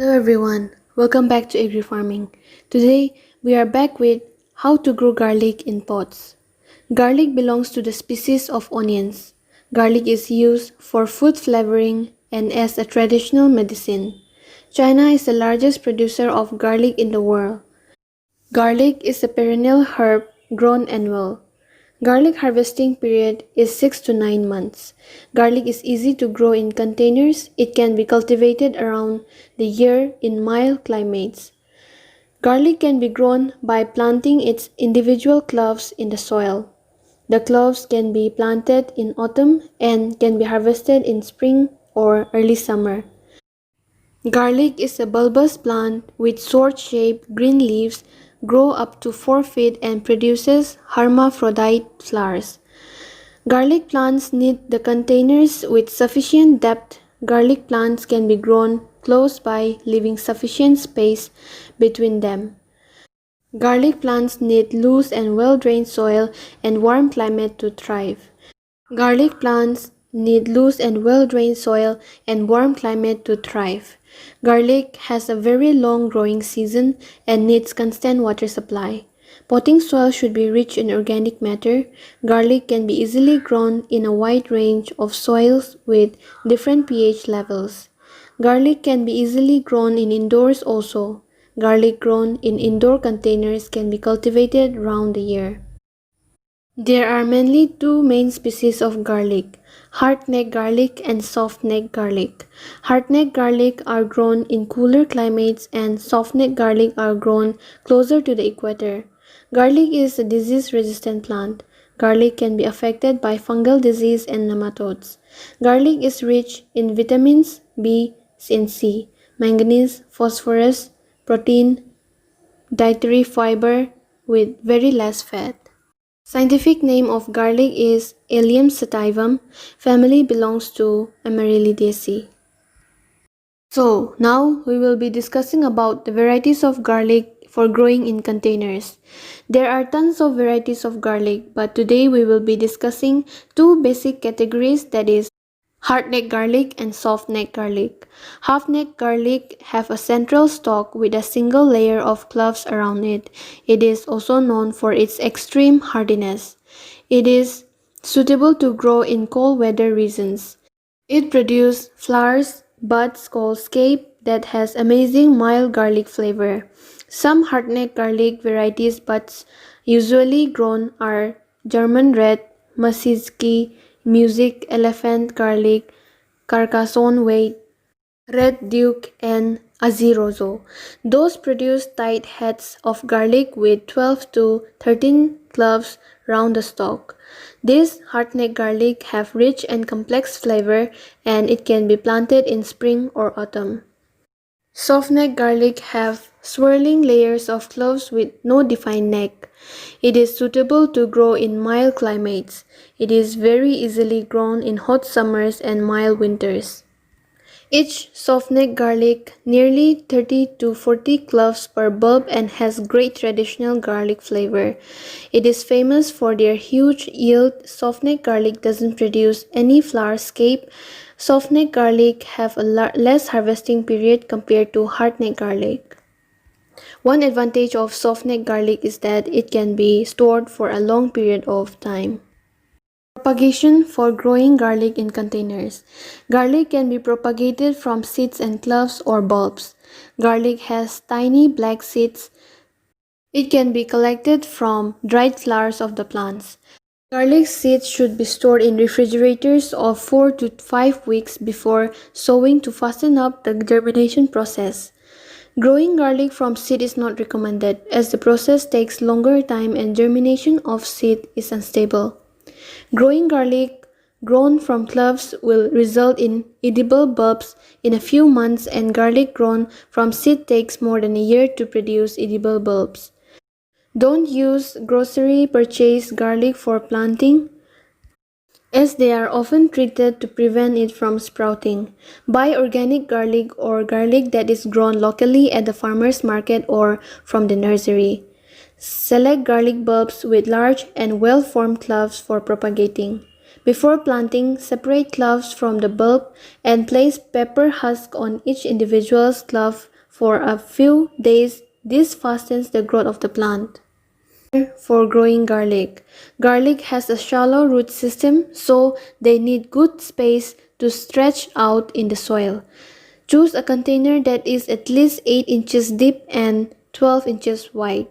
Hello everyone, welcome back to Agri Farming. Today we are back with how to grow garlic in pots. Garlic belongs to the species of onions. Garlic is used for food flavoring and as a traditional medicine. China is the largest producer of garlic in the world. Garlic is a perennial herb grown annual. Garlic harvesting period is 6 to 9 months. Garlic is easy to grow in containers. It can be cultivated around the year in mild climates. Garlic can be grown by planting its individual cloves in the soil. The cloves can be planted in autumn and can be harvested in spring or early summer. Garlic is a bulbous plant with sword-shaped green leaves, grow up to 4 feet and produces hermaphrodite flowers. Garlic plants need the containers with sufficient depth. Garlic plants can be grown close by, leaving sufficient space between them. Garlic plants need loose and well-drained soil and warm climate to thrive. Garlic plants need loose and well-drained soil and warm climate to thrive. Garlic has a very long growing season and needs constant water supply. Potting soil should be rich in organic matter. Garlic can be easily grown in a wide range of soils with different pH levels. Garlic can be easily grown in indoors also. Garlic grown in indoor containers can be cultivated round the year. There are mainly two main species of garlic, hardneck garlic and softneck garlic. Hardneck garlic are grown in cooler climates and softneck garlic are grown closer to the equator. Garlic is a disease-resistant plant. Garlic can be affected by fungal disease and nematodes. Garlic is rich in vitamins B and C, manganese, phosphorus, protein, dietary fiber with very less fat. Scientific name of garlic is Allium sativum. Family belongs to Amaryllidaceae. So now we will be discussing about the varieties of garlic for growing in containers. There are tons of varieties of garlic, but today we will be discussing two basic categories, that is hardneck garlic and softneck garlic. Halfneck garlic have a central stalk with a single layer of cloves around it. It is also known for its extreme hardiness. It is suitable to grow in cold weather regions. It produces flowers, buds called scape that has amazing mild garlic flavor. Some hardneck garlic varieties buds usually grown are German red, Masitzky, music elephant garlic, Carcassonne white, red duke and Azirozo. Those produce tight heads of garlic with 12 to 13 cloves round the stalk. These hardneck garlic have rich and complex flavor and it can be planted in spring or autumn. Softneck garlic have swirling layers of cloves with no defined neck. It is suitable to grow in mild climates. It is very easily grown in hot summers and mild winters. Each softneck garlic nearly 30 to 40 cloves per bulb and has great traditional garlic flavor. It is famous for their huge yield. Softneck garlic doesn't produce any flower scape. Softneck garlic have a less harvesting period compared to hardneck garlic. One advantage of softneck garlic is that it can be stored for a long period of time. Propagation for growing garlic in containers. Garlic can be propagated from seeds and cloves or bulbs. Garlic has tiny black seeds. It can be collected from dried flowers of the plants. Garlic seeds should be stored in refrigerators of 4 to 5 weeks before sowing to fasten up the germination process. Growing garlic from seed is not recommended as the process takes longer time and germination of seed is unstable. Growing garlic grown from cloves will result in edible bulbs in a few months, and garlic grown from seed takes more than a year to produce edible bulbs. Don't use grocery purchased garlic for planting, as they are often treated to prevent it from sprouting. Buy organic garlic or garlic that is grown locally at the farmer's market or from the nursery. Select garlic bulbs with large and well-formed cloves for propagating. Before planting, separate cloves from the bulb and place pepper husk on each individual clove for a few days. This fastens the growth of the plant. For growing garlic. Garlic has a shallow root system, so they need good space to stretch out in the soil. Choose a container that is at least 8 inches deep and 12 inches wide.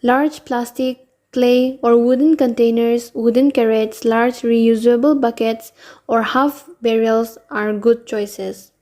Large plastic, clay, or wooden containers, wooden crates, large reusable buckets, or half barrels are good choices.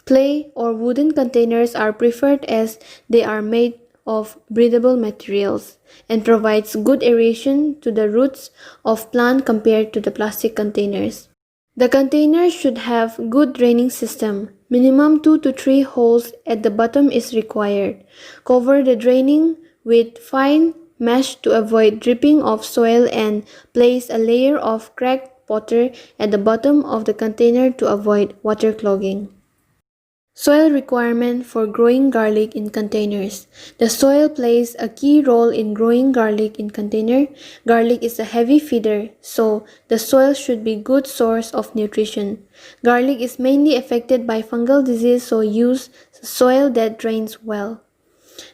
Clay or wooden containers are preferred as they are made of breathable materials and provides good aeration to the roots of plant compared to the plastic containers. The container should have good draining system. Minimum 2 to 3 holes at the bottom is required. Cover the draining with fine mesh to avoid dripping of soil and place a layer of cracked powder at the bottom of the container to avoid water clogging. Soil requirement for growing garlic in containers. The soil plays a key role in growing garlic in container. Garlic is a heavy feeder, so the soil should be good source of nutrition. Garlic is mainly affected by fungal disease, so use soil that drains well.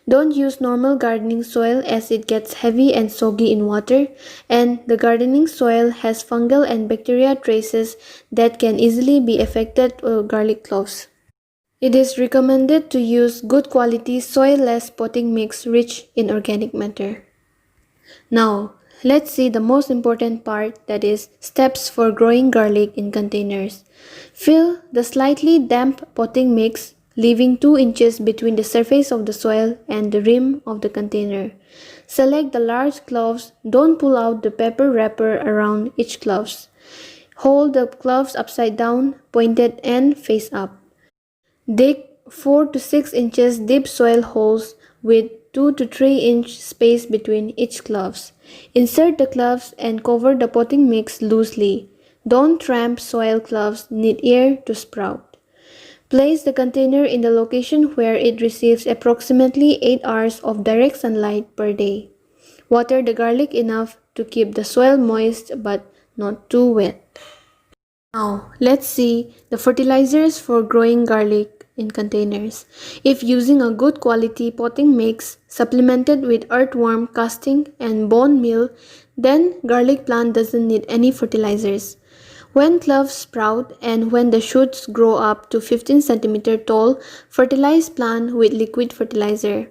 Don't use normal gardening soil as it gets heavy and soggy in water, and the gardening soil has fungal and bacteria traces that can easily be affected garlic cloves. It is recommended to use good quality soil-less potting mix rich in organic matter. Now, let's see the most important part, that is steps for growing garlic in containers. Fill the slightly damp potting mix, leaving 2 inches between the surface of the soil and the rim of the container. Select the large cloves. Don't pull out the paper wrapper around each cloves. Hold the cloves upside down, pointed and face up. Dig 4 to 6 inches deep soil holes with 2 to 3 inch space between each cloves. Insert the cloves and cover the potting mix loosely. Don't tramp soil. Cloves need air to sprout. Place the container in the location where it receives approximately 8 hours of direct sunlight per day. Water the garlic enough to keep the soil moist but not too wet. Now, let's see the fertilizers for growing garlic in containers. If using a good quality potting mix supplemented with earthworm casting and bone meal, then garlic plant doesn't need any fertilizers. When cloves sprout and when the shoots grow up to 15 cm tall, fertilize plant with liquid fertilizer.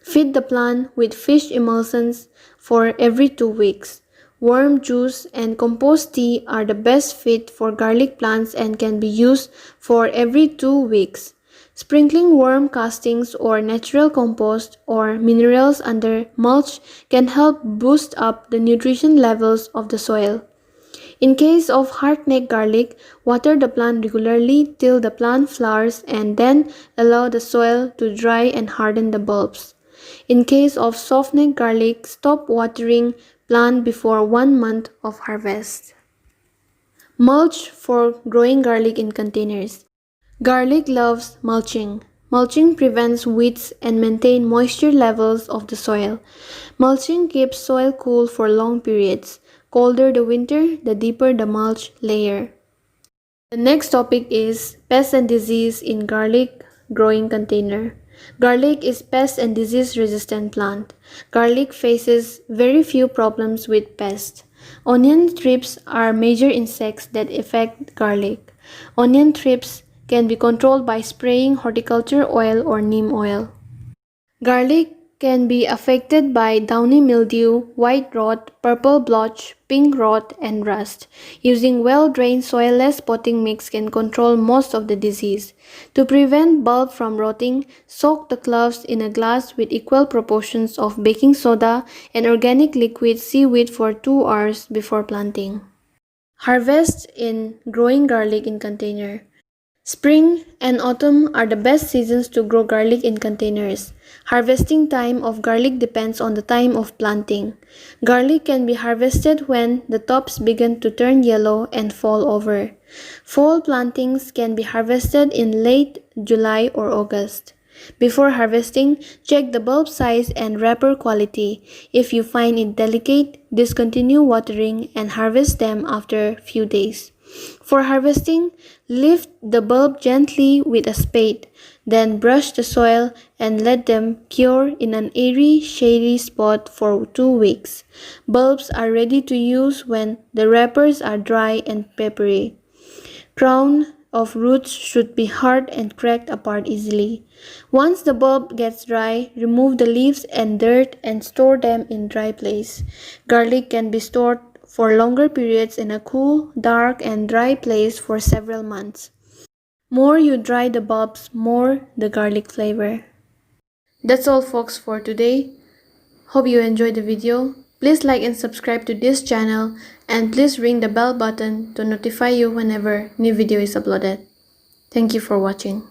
Feed the plant with fish emulsions for every 2 weeks. Worm juice and compost tea are the best feed for garlic plants and can be used for every 2 weeks. Sprinkling worm castings or natural compost or minerals under mulch can help boost up the nutrition levels of the soil. In case of hardneck garlic, water the plant regularly till the plant flowers and then allow the soil to dry and harden the bulbs. In case of softneck garlic, stop watering plant before 1 month of harvest. Mulch for growing garlic in containers. Garlic loves mulching. Mulching prevents weeds and maintains moisture levels of the soil. Mulching keeps soil cool for long periods. Colder the winter, the deeper the mulch layer. The next topic is pest and disease in garlic growing container. Garlic is pest and disease resistant plant. Garlic faces very few problems with pests. Onion thrips are major insects that affect garlic. Onion thrips can be controlled by spraying horticulture oil or neem oil. Garlic can be affected by downy mildew, white rot, purple blotch, pink rot, and rust. Using well-drained soil-less potting mix can control most of the disease. To prevent bulb from rotting, soak the cloves in a glass with equal proportions of baking soda and organic liquid seaweed for 2 hours before planting. Harvest in growing garlic in container. Spring and autumn are the best seasons to grow garlic in containers. Harvesting time of garlic depends on the time of planting. Garlic can be harvested when the tops begin to turn yellow and fall over. Fall plantings can be harvested in late July or August. Before harvesting, check the bulb size and wrapper quality. If you find it delicate, discontinue watering and harvest them after a few days. For harvesting, lift the bulb gently with a spade. Then brush the soil and let them cure in an airy, shady spot for 2 weeks. Bulbs are ready to use when the wrappers are dry and papery. Crown of roots should be hard and cracked apart easily. Once the bulb gets dry, remove the leaves and dirt and store them in dry place. Garlic can be stored for longer periods in a cool, dark and dry place for several months. More you dry the bulbs, more the garlic flavor. That's all folks for today. Hope you enjoyed the video. Please like and subscribe to this channel and please ring the bell button to notify you whenever new video is uploaded. Thank you for watching.